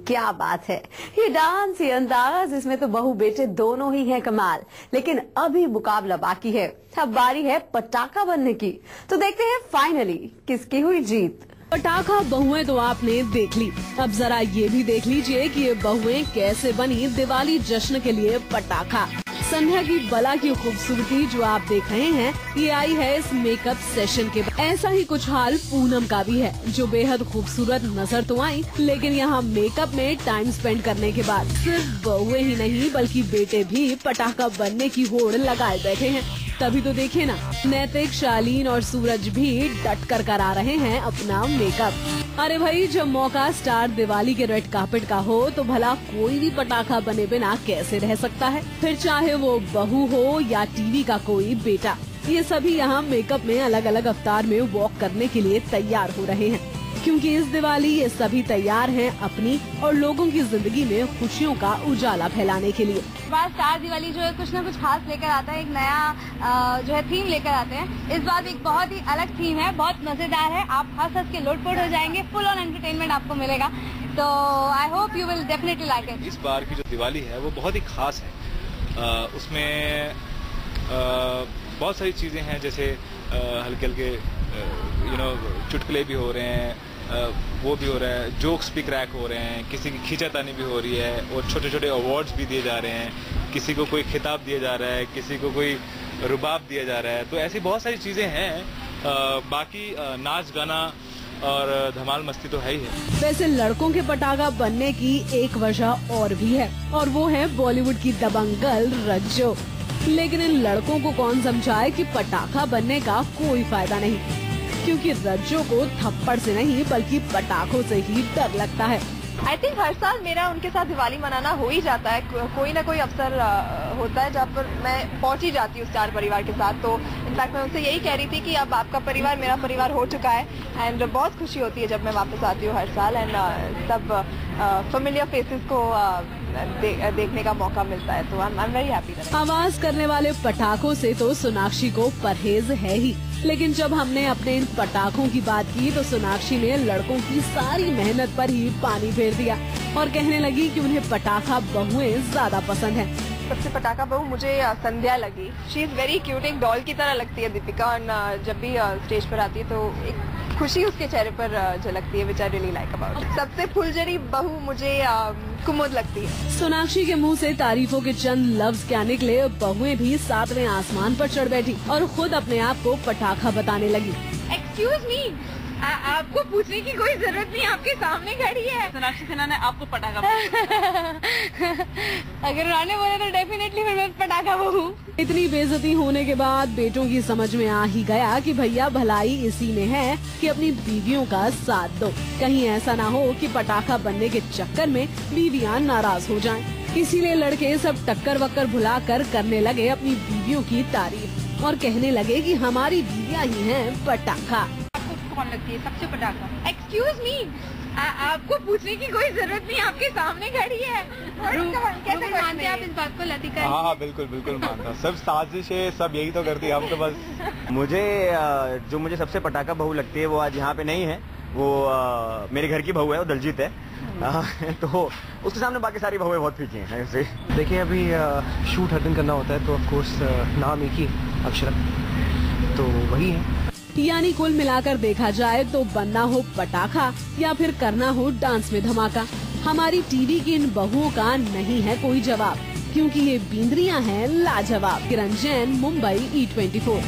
क्या बात है। ये डांस, ये अंदाज, इसमें तो बहू बेटे दोनों ही हैं कमाल। लेकिन अभी मुकाबला बाकी है। अब बारी है पटाखा बनने की। तो देखते हैं फाइनली किसकी हुई जीत। पटाखा बहुएं तो आपने देख ली, अब जरा ये भी देख लीजिए कि ये बहुएं कैसे बनी दिवाली जश्न के लिए पटाखा। संध्या की बला की खूबसूरती जो आप देख रहे हैं, ये आई है इस मेकअप सेशन के बाद। ऐसा ही कुछ हाल पूनम का भी है, जो बेहद खूबसूरत नजर तो आई, लेकिन यहाँ मेकअप में टाइम स्पेंड करने के बाद सिर्फ बहुएं ही नहीं बल्कि बेटे भी पटाखा बनने की होड़ लगाए बैठे हैं। तभी तो देखिए ना, नैतिक, शालीन और सूरज भी डट कर करा रहे हैं अपना मेकअप। अरे भाई, जब मौका स्टार दिवाली के रेड कार्पेट का हो तो भला कोई भी पटाखा बने बिना कैसे रह सकता है, फिर चाहे वो बहू हो या टीवी का कोई बेटा। ये सभी यहाँ मेकअप में अलग अलग अवतार में वॉक करने के लिए तैयार हो रहे हैं, क्योंकि इस दिवाली ये सभी तैयार हैं अपनी और लोगों की जिंदगी में खुशियों का उजाला फैलाने के लिए। बार स्टार दिवाली जो है कुछ न कुछ खास लेकर आता है, एक नया जो है थीम लेकर आते हैं। इस बार एक बहुत ही अलग थीम है, बहुत मजेदार है। आप हंस हंस के लोटपोट हो जाएंगे, फुल ऑन एंटरटेनमेंट आपको मिलेगा। तो I hope you will definitely like it. इस बार की जो दिवाली है वो बहुत ही खास है। उसमें बहुत सारी चीजें हैं, जैसे हल्के हल्के चुटकुले भी हो रहे हैं, वो भी हो रहा है, जोक्स भी क्रैक हो रहे हैं, किसी की खींचातानी भी हो रही है और छोटे छोटे अवार्ड्स भी दिए जा रहे हैं। किसी को कोई खिताब दिया जा रहा है, किसी को कोई रुबाब दिया जा रहा है। तो ऐसी बहुत सारी चीजें हैं। बाकी नाच गाना और धमाल मस्ती तो है ही है। वैसे लड़कों के पटाखा बनने की एक वजह और भी है, और वो है बॉलीवुड की दबंग गर्ल रज्जो। लेकिन इन लड़कों को कौन समझाए कि पटाखा बनने का कोई फायदा नहीं, क्योंकि रज्जो को थप्पड़ से नहीं बल्कि पटाखों से ही डर लगता है। आई थिंक हर साल मेरा उनके साथ दिवाली मनाना हो ही जाता है। कोई ना कोई अवसर होता है जहाँ पर मैं पहुंच ही जाती हूँ स्टार परिवार के साथ। तो इनफैक्ट मैं उनसे यही कह रही थी कि अब आपका परिवार मेरा परिवार हो चुका है, एंड बहुत खुशी होती है जब मैं वापस आती हूँ हर साल, एंड सब फेमिलियर फेसेस को देखने का मौका मिलता है। तो आई एम वेरी हैप्पी। आवाज करने वाले पटाखों से तो सोनाक्षी को परहेज है ही, लेकिन जब हमने अपने इन पटाखों की बात की तो सोनाक्षी ने लड़कों की सारी मेहनत पर ही पानी फेर दिया और कहने लगी कि उन्हें पटाखा बहुएं ज्यादा पसंद है। सबसे पटाखा बहू मुझे संध्या लगी। शी इज वेरी क्यूट, एक डॉल की तरह लगती है दीपिका, और जब भी स्टेज पर आती है तो एक खुशी उसके चेहरे पर झलकती है, विच आई रियली लाइक अबाउट। सबसे फुलझड़ी बहू मुझे कुमुद लगती है। सोनाक्षी के मुंह से तारीफों के चंद लफ्ज क्या निकले, बहुएं भी सातवें आसमान पर चढ़ बैठी और खुद अपने आप को पटाखा बताने लगी। एक्सक्यूज मी, आपको पूछने की कोई जरूरत नहीं, आपके सामने खड़ी है। सोनाक्षी सिन्हा ने आपको पटाखा अगर उन्होंने बोले तो डेफिनेटली फिर मैं पटाखा बहू। इतनी बेइज्जती होने के बाद बेटों की समझ में आ ही गया कि भैया भलाई इसी में है कि अपनी बीवियों का साथ दो। कहीं ऐसा ना हो कि पटाखा बनने के चक्कर में बीवियां नाराज हो जाएं। इसीलिए लड़के सब टक्कर वक्कर भुलाकर करने लगे अपनी बीवियों की तारीफ और कहने लगे कि हमारी बीवियां ही हैं पटाखा। कौन लगती है सबसे पटाखा? एक्सक्यूज मी, आपको पूछने की कोई जरूरत नहीं, आपके सामने खड़ी है। कैसे मानते हैं आप इस बात को लतिका? हाँ, बिल्कुल बिल्कुल मानता। सब साजिश है, सब यही तो करती है। हम तो बस जो मुझे सबसे पटाखा बहू लगती है वो आज यहाँ पे नहीं है। वो मेरे घर की बहू है, वो दलजीत है। तो उसके सामने बाकी सारी बहुएं बहुत फीकी हैं ऐसे। देखिए, अभी शूट हर दिन करना होता है तो ऑफ कोर्स नाम एक ही अक्षर, तो वही है। यानी कुल मिलाकर देखा जाए तो बनना हो पटाखा या फिर करना हो डांस में धमाका, हमारी टीवी की इन बहुओं का नहीं है कोई जवाब, क्योंकि ये बींद्रियां हैं लाजवाब। किरण जैन, मुंबई, E24।